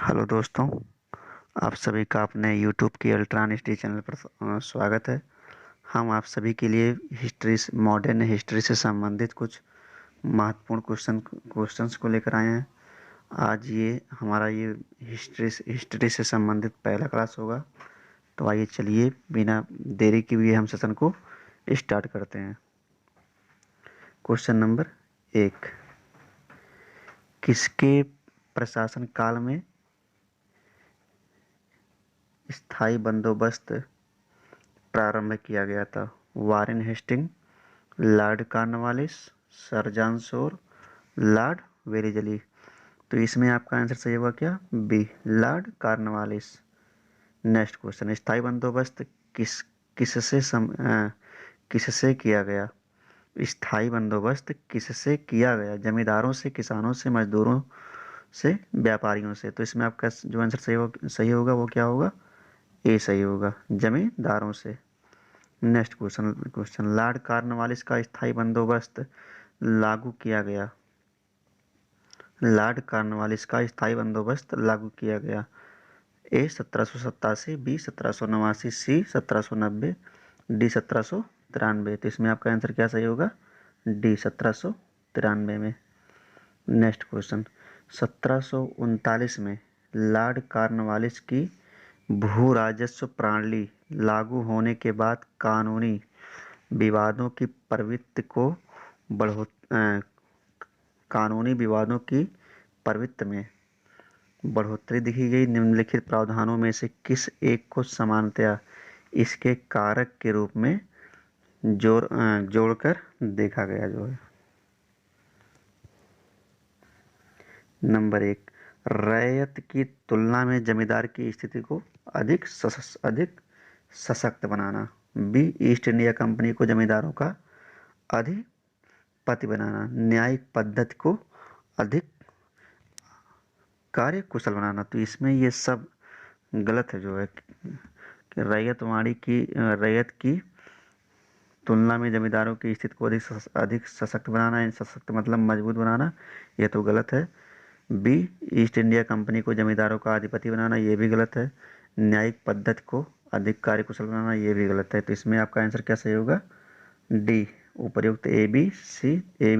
Hello दोस्तों, आप सभी का अपने यूट्यूब की अल्ट्रान हिस्ट्री चैनल पर स्वागत है। हम आप सभी के लिए मॉडर्न हिस्ट्री से संबंधित कुछ महत्वपूर्ण क्वेश्चंस को लेकर आए हैं। आज ये हिस्ट्री से संबंधित पहला क्लास होगा। तो आइए चलिए बिना देरी के हुए हम सेशन को स्टार्ट करते हैं। क्वेश्चन नंबर 1, किसके प्रशासन काल में स्थायी बंदोबस्त प्रारंभ किया गया था? Warren Hasting, Lord Cornwallis, Sir John Shore, Lord Wellesley. तो इसमें आपका आंसर सही होगा क्या? B, Lord Cornwallis. Next question, स्थायी बंदोबस्त किस किससे किया गया? स्थायी बंदोबस्त किससे किया गया? जमींदारों से, किसानों से, मजदूरों से, व्यापारियों से? तो इसमें आपका जो आंसर सही होगा वो क्या होगा? ए सही होगा, जमींदारों से। नेक्स्ट क्वेश्चन, लॉर्ड कॉर्नवालिस का स्थायी बंदोबस्त लागू किया गया। लॉर्ड कॉर्नवालिस का स्थायी बंदोबस्त लागू किया गया। ए 1787, बी 1789, सी 1790, डी 1793। तो इसमें आपका आंसर क्या सही होगा? डी 1793 में। नेक्स्ट क्वेश्चन, 1739 में लॉर्ड कॉर्नवालिस की भू राजस्व प्रणाली लागू होने के बाद बढ़ो कानूनी विवादों की प्रवृत्ति में बढ़ोतरी देखी गई। निम्नलिखित प्रावधानों में से किस एक को सामान्यतया इसके कारक के रूप में जोड़कर देखा गया जो है? नंबर 1, रैयत की तुलना में जमींदार की स्थिति को अधिक सशक्त बनाना। बी, ईस्ट इंडिया कंपनी को जमींदारों का अधिपति बनाना। न्यायिक पद्धति को अधिक कार्य कुशल बनाना। तो इसमें ये सब गलत है जो है कि रैयत की तुलना में जमींदारों की स्थिति को अधिक सशक्त बनाना, सशक्त मतलब मजबूत बनाना, ये तो गलत है। बी, ईस्ट इंडिया कंपनी को जमींदारों का अधिपति बनाना, ये भी गलत है। न्यायिक पद्धति को अधिक कार्यकुशल बनाना, ये भी गलत है। तो इसमें आपका आंसर क्या सही होगा? डी, उपर्युक्त ए बी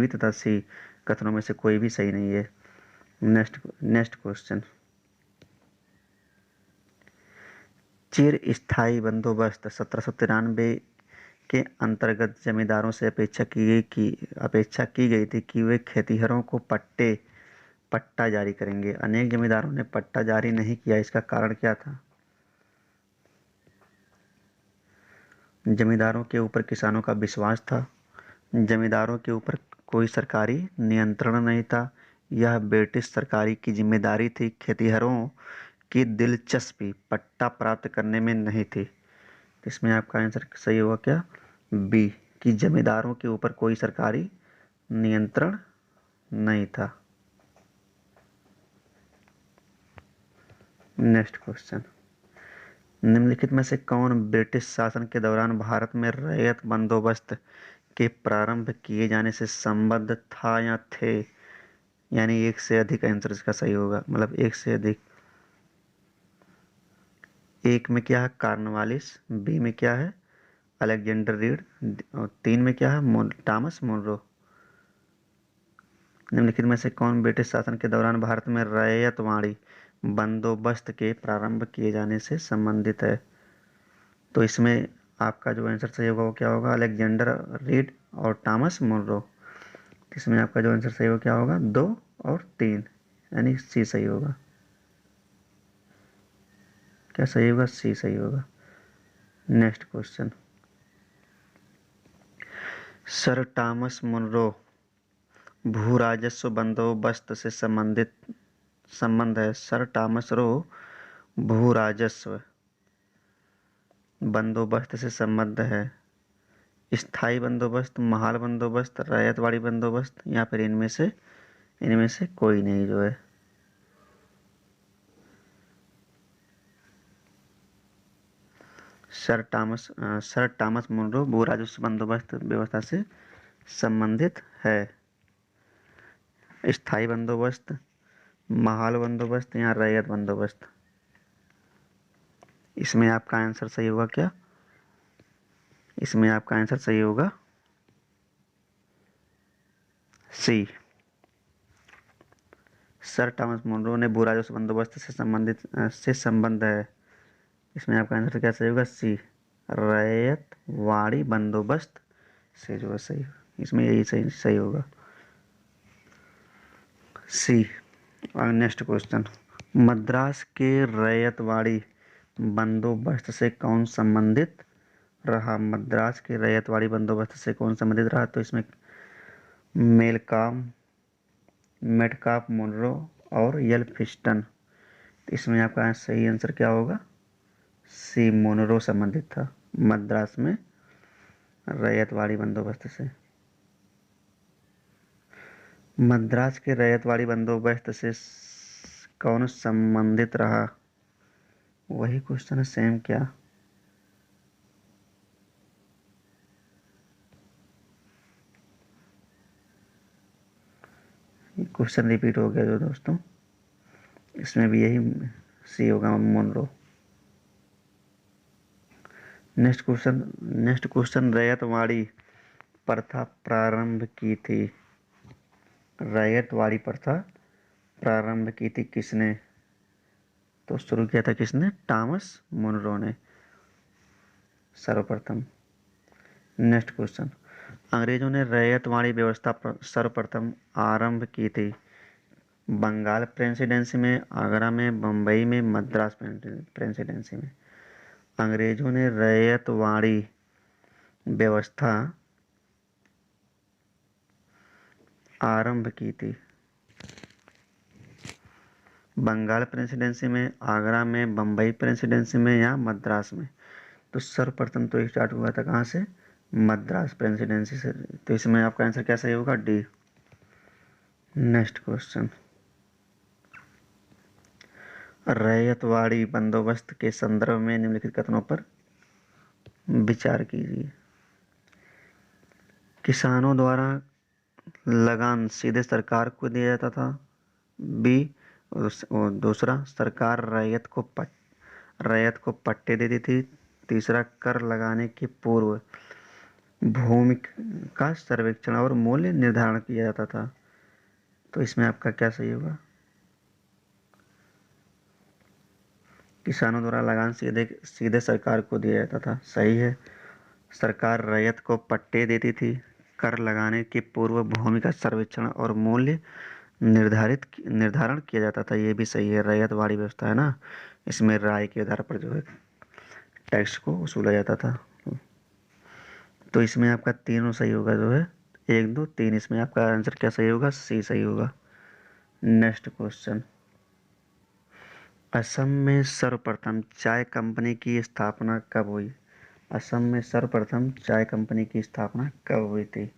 तथा सी कथनों में से कोई भी सही नहीं है। नेक्स्ट क्वेश्चन, चिर स्थायी बंदोबस्त 1793 के अंतर्गत जमींदारों से अपेक्षा की गई थी कि वे खेतिहरों को पट्टा जारी करेंगे। अनेक जमींदारों ने पट्टा जारी नहीं किया, इसका कारण क्या था? जमींदारों के ऊपर किसानों का विश्वास था, जमींदारों के ऊपर कोई सरकारी नियंत्रण नहीं था, यह ब्रिटिश सरकार की जिम्मेदारी थी, खेतिहरों की दिलचस्पी पट्टा प्राप्त करने में नहीं थी। इसमें आपका आंसर सही होगा क्या? बी, कि जमींदारों के ऊपर कोई सरकारी नियंत्रण नहीं था। नेक्स्ट क्वेश्चन, निम्नलिखित में से कौन ब्रिटिश शासन के दौरान भारत में रैयत बंदोबस्त के प्रारंभ किए जाने से संबद्ध था या थे? यानी एक से अधिक आंसर इसका सही होगा, मतलब एक से अधिक। एक में क्या है? कार्नवालिस। बी में क्या है? Alexander Read. और तीन में क्या है? Thomas Munro. निम्नलिखित में से कौन ब्रिटिश शासन के दौरान भारत में रैयतवाड़ी बंदोबस्त के प्रारंभ किए जाने से संबंधित है? तो इसमें आपका जो आंसर सही होगा वो क्या होगा? अलेक्जेंडर रीड और टॉमस मुनरो। इसमें आपका जो आंसर सही होगा क्या होगा? 2 और 3, यानी सी सही होगा। क्या सही होगा? सी सही होगा। Next question, Sir Thomas Munro भू राजस्व बंदोबस्त से संबंध है। सर टॉमस रो भू राजस्व बंदोबस्त से संबद्ध है। स्थायी बंदोबस्त, महाल बंदोबस्त, रैयतवाड़ी बंदोबस्त, या फिर इनमें से कोई नहीं जो है? सर टॉमस मुनरो भू राजस्व बंदोबस्त व्यवस्था से संबंधित है। स्थायी बंदोबस्त, माहौल बंदोबस्त या रैयत बंदोबस्त? इसमें आपका आंसर सही होगा क्या? इसमें आपका आंसर सही होगा सी। सर थॉमस मुनरो ने भू राजस्व बंदोबस्त से संबंध है। इसमें आपका आंसर क्या सही होगा? सी, रैयत वाड़ी बंदोबस्त से जो है सही। इसमें यही सही सही होगा सी। और नेक्स्ट क्वेश्चन, मद्रास के रैयतवाड़ी बंदोबस्त से कौन संबंधित रहा? मद्रास के रैयतवाड़ी बंदोबस्त से कौन संबंधित रहा? तो इसमें मेलकॉम, मेटकाफ, मुनरो और यलफिस्टन। इसमें आपका सही आंसर क्या होगा? सी, मुनरो संबंधित था मद्रास में रैयतवाड़ी बंदोबस्त से। मद्रास के रैयतवाड़ी बंदोबस्त से कौन संबंधित रहा? वही क्वेश्चन है सेम क्या? क्वेश्चन रिपीट हो गया जो दोस्तों, इसमें भी यही सी होगा, मुनरो। नेक्स्ट क्वेश्चन, रैयतवाड़ी प्रथा प्रारंभ की थी? रैयतवाड़ी प्रथा प्रारंभ की थी किसने? तो शुरू किया था किसने? टॉमस मुनरो ने सर्वप्रथम। नेक्स्ट क्वेश्चन, अंग्रेजों ने रैयतवाड़ी व्यवस्था सर्वप्रथम आरंभ की थी? बंगाल प्रेसिडेंसी में, आगरा में, बम्बई में, मद्रास प्रेसिडेंसी में। अंग्रेजों ने रैयतवाड़ी व्यवस्था आरंभ की थी बंगाल प्रेसिडेंसी में, आगरा में, बम्बई प्रेसिडेंसी में या मद्रास में? तो सर्वप्रथम तो स्टार्ट हुआ था कहाँ से? मद्रास प्रेसिडेंसी से। तो इसमें आपका आंसर क्या सही होगा? डी। नेक्स्ट क्वेश्चन, रैयतवाड़ी बंदोबस्त के संदर्भ में निम्नलिखित कथनों पर विचार कीजिए। किसानों द्वारा लगान सीधे सरकार को दिया जाता था। बी, और दूसरा, सरकार रैयत को पट्टे देती थी। तीसरा, कर लगाने के पूर्व भूमि का सर्वेक्षण और मूल्य निर्धारण किया जाता था। तो इसमें आपका क्या सही होगा? किसानों द्वारा लगान सीधे सीधे सरकार को दिया जाता था, सही है। सरकार रैयत को पट्टे देती थी। कर लगाने के पूर्व भूमि का सर्वेक्षण और मूल्य निर्धारण किया जाता था, ये भी सही है। रैयतवाड़ी व्यवस्था है ना, इसमें राय के आधार पर जो है टैक्स को वसूला जाता था। तो इसमें आपका तीनों सही होगा जो है, 1, 2, 3। इसमें आपका आंसर क्या सही होगा? सी सही होगा। नेक्स्ट क्वेश्चन, असम में सर्वप्रथम चाय कंपनी की स्थापना कब हुई? असम में सर्वप्रथम चाय कंपनी की स्थापना कब हुई थी?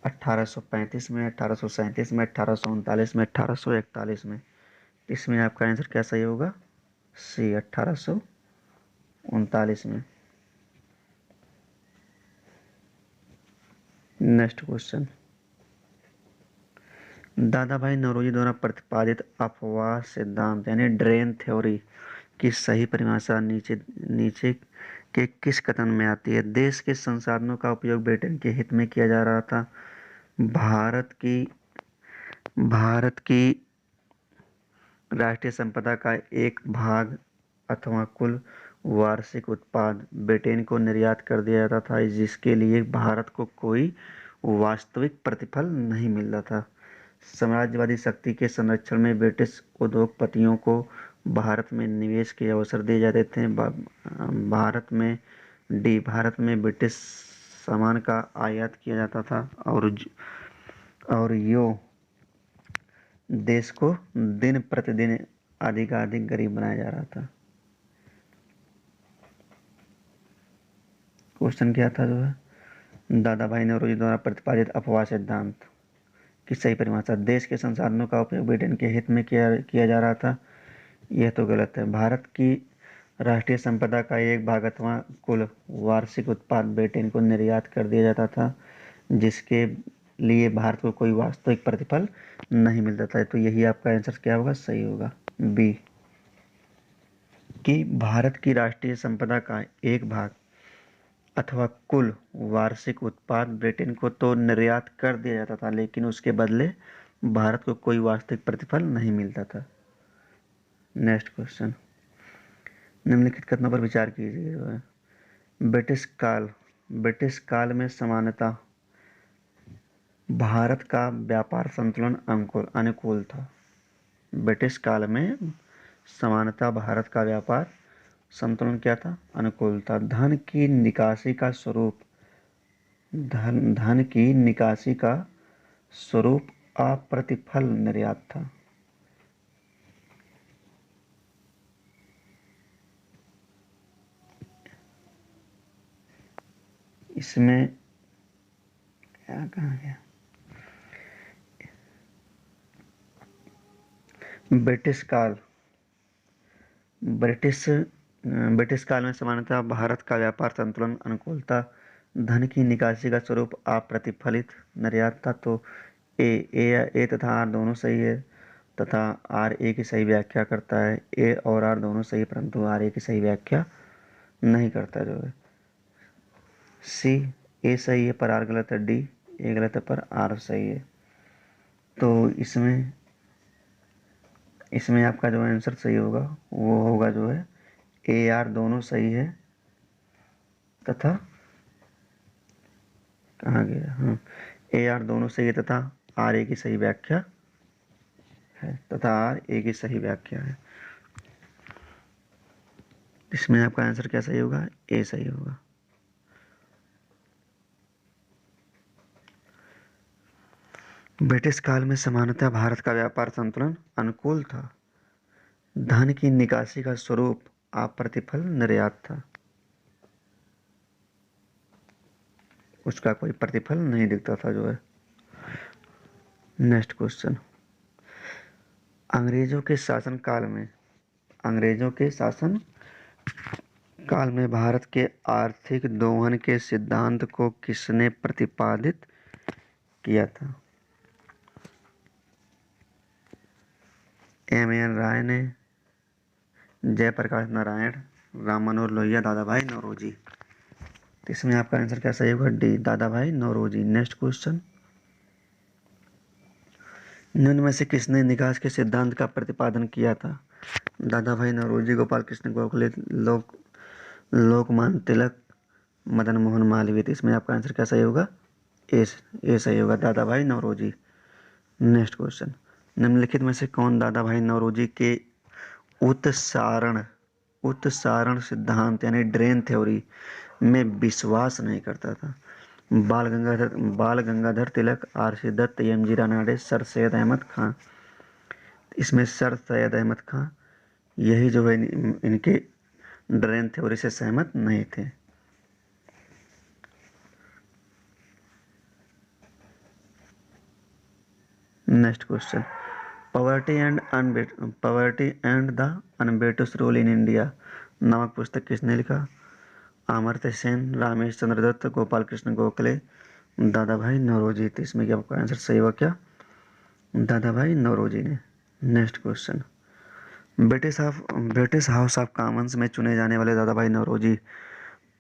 1835 में, 1837 में, 1839 में, 1841 में? इसमें आपका आंसर क्या सही होगा? सी, 1839 में। नेक्स्ट क्वेश्चन, दादा भाई नौरोजी द्वारा प्रतिपादित अपवाह सिद्धांत यानी ड्रेन थ्योरी की सही परिभाषा नीचे नीचे के किस कथन में आती है? देश के संसाधनों का उपयोग ब्रिटेन के हित में किया जा रहा था। भारत की राष्ट्रीय संपदा का एक भाग अथवा कुल वार्षिक उत्पाद ब्रिटेन को निर्यात कर दिया जाता था, जिसके लिए भारत को कोई वास्तविक प्रतिफल नहीं मिल रहा था। साम्राज्यवादी शक्ति के संरक्षण में ब्रिटिश उद्योगपतियों को भारत में निवेश के अवसर दिए जाते थे। भारत में ब्रिटिश सामान का आयात किया जाता था और यो देश को दिन प्रतिदिन अधिकाधिक गरीब बनाया जा रहा था। क्वेश्चन क्या था जो है, दादा भाई नौरोजी द्वारा प्रतिपादित अपवाह सिद्धांत की सही परिभाषा? देश के संसाधनों का उपयोग ब्रिटेन के हित में किया जा रहा था, यह तो गलत है। भारत की राष्ट्रीय संपदा का एक भाग अथवा कुल वार्षिक उत्पाद ब्रिटेन को निर्यात कर दिया जाता था, जिसके लिए भारत को कोई वास्तविक प्रतिफल नहीं मिलता था। तो यही आपका आंसर क्या होगा, सही होगा बी, कि भारत की राष्ट्रीय संपदा का एक भाग अथवा कुल वार्षिक उत्पाद ब्रिटेन को तो निर्यात कर दिया जाता था, लेकिन उसके बदले भारत को कोई वास्तविक प्रतिफल नहीं मिलता था। नेक्स्ट क्वेश्चन, निम्नलिखित कथनों पर विचार कीजिए। जो है ब्रिटिश काल में समानता भारत का व्यापार संतुलन अनुकूल था। ब्रिटिश काल में समानता भारत का व्यापार संतुलन क्या था, अनुकूल था। धन की निकासी का स्वरूप अप्रतिफल निर्यात था। इसमें क्या कहा गया, ब्रिटिश काल में समानता भारत का व्यापार संतुलन अनुकूल था। धन की निकासी का स्वरूप अप्रतिफलित निर्यात था। तो ए तथा आर दोनों सही है, तथा आर ए की सही व्याख्या करता है। ए और आर दोनों सही, परंतु आर ए की सही व्याख्या नहीं करता। जो है सी, ए सही है पर आर गलत है, डी ए गलत है पर आर सही है। तो इसमें आपका जो आंसर सही होगा वो होगा जो है ए आर दोनों सही है, तथा कहाँ गया, हाँ, ए आर दोनों सही है तथा आर ए की सही व्याख्या है, तथा आर ए की सही व्याख्या है। इसमें आपका आंसर क्या सही होगा, ए सही होगा। ब्रिटिश काल में सामान्यतः भारत का व्यापार संतुलन अनुकूल था। धन की निकासी का स्वरूप अप्रतिफल निर्यात था। उसका कोई प्रतिफल नहीं दिखता था। जो है नेक्स्ट क्वेश्चन, अंग्रेजों के शासन काल में भारत के आर्थिक दोहन के सिद्धांत को किसने प्रतिपादित किया था। एम एन राय ने, जयप्रकाश नारायण, राम मनोहर लोहिया, दादा भाई नौरोजी। तो इसमें आपका आंसर क्या सही होगा, डी दादा भाई नौरोजी। नेक्स्ट क्वेश्चन, निम्न में से किसने निकास के सिद्धांत का प्रतिपादन किया था। दादा भाई नौरोजी, गोपाल कृष्ण गोखले, लोकमान्य तिलक, मदन मोहन मालवीय। तो इसमें आपका आंसर क्या सही होगा, ए सही होगा, दादा भाई नौरोजी। नेक्स्ट क्वेश्चन, निम्नलिखित में से कौन दादा भाई नौरोजी के उत्सारण सिद्धांत यानी ड्रेन थ्योरी में विश्वास नहीं करता था। Bal Gangadhar Tilak, R C. Dutt, M G. Ranade, sir Syed Ahmad Khan. इसमें सर सैयद अहमद खां यही जो है इनके ड्रेन थ्योरी से सहमत नहीं थे। Next question, poverty and the unbritish rule in India नामक पुस्तक किसने लिखा। अमर्त्य सेन, रामेश चंद्र दत्त, गोपाल कृष्ण गोखले, दादा भाई नौरोजी। तो इसमें क्या आपका आंसर सही होगा, क्या दादा भाई नौरोजी ने। Next question, British house of Commons में चुने जाने वाले दादा भाई नौरोजी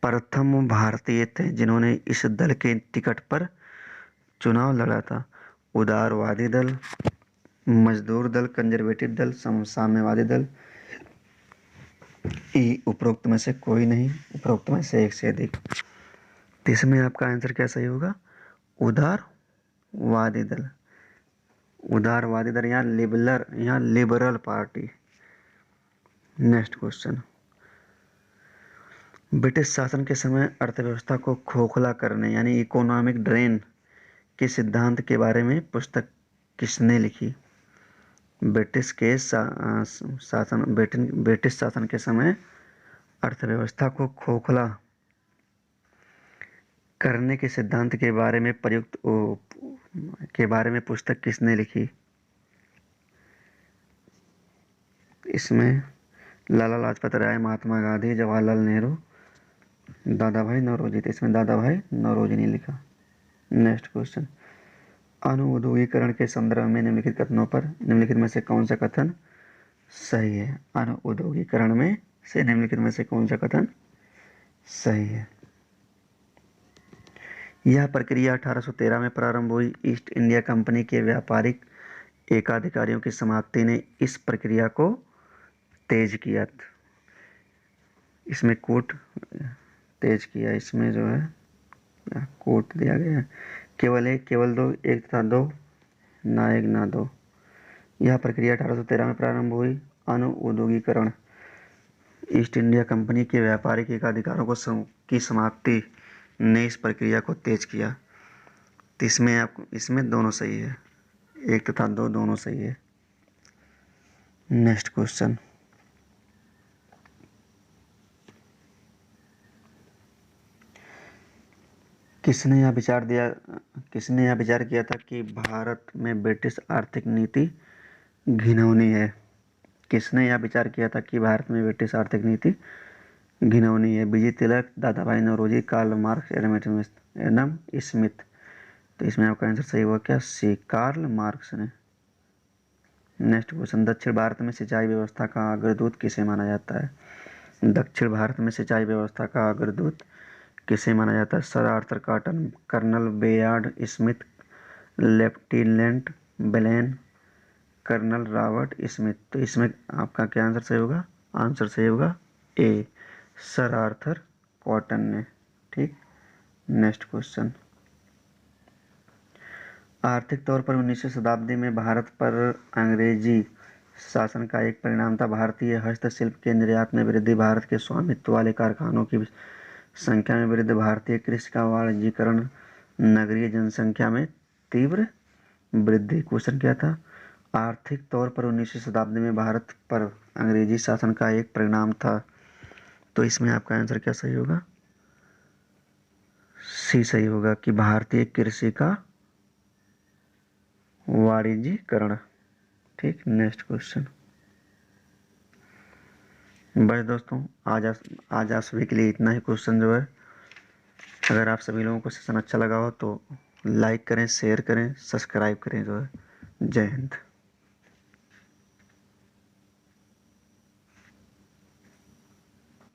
प्रथम भारतीय थे जिन्होंने इस दल के टिकट पर चुनाव लड़ा था। उदारवादी दल, मजदूर दल, कंजर्वेटिव दल, साम्यवादी दल, उपरोक्त में से कोई नहीं, उपरोक्त में से एक से अधिक। तो इसमें आपका आंसर क्या सही होगा, उदारवादी दल। यहाँ liberal party. Next question, British शासन के समय अर्थव्यवस्था को खोखला करने यानी इकोनॉमिक ड्रेन के सिद्धांत के बारे में पुस्तक किसने लिखी। ब्रिटिश शासन के समय अर्थव्यवस्था को खोखला करने के सिद्धांत के बारे में पुस्तक किसने लिखी। इसमें लाला लाजपत राय, महात्मा गांधी, जवाहरलाल नेहरू, दादा भाई नौरोजी। तो इसमें दादा भाई नौरोजी ने लिखा। नेक्स्ट क्वेश्चन, अनुउद्योगीकरण के संदर्भ में निम्नलिखित कथनों पर निम्नलिखित में से कौन सा कथन सही है? अनुउद्योगीकरण में से निम्नलिखित में से कौन सा कथन सही है? यह प्रक्रिया 1813 में प्रारंभ हुई। ईस्ट इंडिया कंपनी के व्यापारिक एकाधिकारियों की समाप्ति ने इस प्रक्रिया को तेज किया। इसमें कोट तेज किया, इसमें जो है कोट दिया गया है, केवल एक, केवल दो, एक तथा दो, ना एक ना दो। यह प्रक्रिया 1813 में प्रारंभ हुई। अनुउद्योगीकरण ईस्ट इंडिया कंपनी के व्यापारिक एकाधिकारों की समाप्ति ने इस प्रक्रिया को तेज किया। तो इसमें दोनों सही है, एक तथा दो दोनों सही है। नेक्स्ट क्वेश्चन, किसने यह विचार किया था कि भारत में ब्रिटिश आर्थिक नीति घिनौनी है? किसने यह विचार किया था कि भारत में ब्रिटिश आर्थिक नीति घिनौनी है? बीजी Tilak, Dadabhai Naoroji, Karl Marx, Adam Smith. तो इसमें आपका आंसर सही हुआ क्या? सी, कार्ल मार्क्स ने। नेक्स्ट क्वेश्चन, दक्षिण भारत में सिंचाई व्यवस्था का अग्रदूत किसे माना जाता है? दक्षिण भारत में सिंचाई व्यवस्था का अग्रदूत किसे माना जाता है? Sir Arthur Cotton, colonel Bayard Smith, lieutenant Bellen, colonel Robert Smith. तो इसमें आपका क्या आंसर सही होगा? आंसर सही होगा ए, सर आर्थर कॉटन ने। ठीक। नेक्स्ट क्वेश्चन, आर्थिक तौर पर 19वीं शताब्दी में भारत पर अंग्रेजी शासन का एक परिणाम था भारतीय हस्तशिल्प के निर्यात में वृद्धि, भारत के स्वामित्व वाले कारखानों की संख्या में वृद्धि, भारतीय कृषि का वाणिज्यीकरण, नगरीय जनसंख्या में तीव्र वृद्धि। क्वेश्चन क्या था? आर्थिक तौर पर 19वीं शताब्दी में भारत पर अंग्रेजी शासन का एक परिणाम था। तो इसमें आपका आंसर क्या सही होगा? सी सही होगा कि भारतीय कृषि का वाणिज्यीकरण। ठीक। नेक्स्ट क्वेश्चन, बस दोस्तों आज आप सभी के लिए इतना ही क्वेश्चन जो है। अगर आप सभी लोगों को सेशन अच्छा लगा हो तो लाइक करें, शेयर करें, सब्सक्राइब करें जो है। जय हिंद।